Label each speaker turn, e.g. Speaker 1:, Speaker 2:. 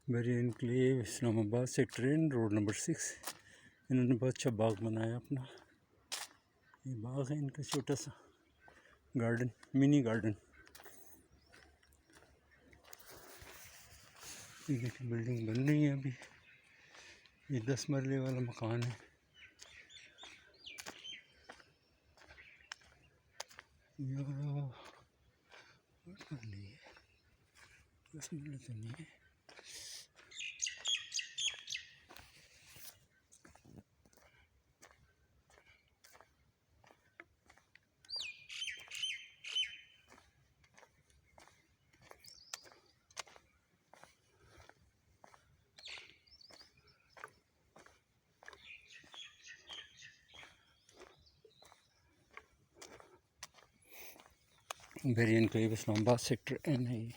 Speaker 1: Berry enclave Islamabad sector N road number 6। इन्होंने बहुत अच्छा बाग बनाया अपना। ये बाग है इनका, छोटा सा गार्डन, मिनी गार्डन। ये देखिए बिल्डिंग बन रही है अभी। ये 10 मरले वाला मकान है। यार 10 मरले तो नहीं है। Bahria enclave Islamabad sector N है। ये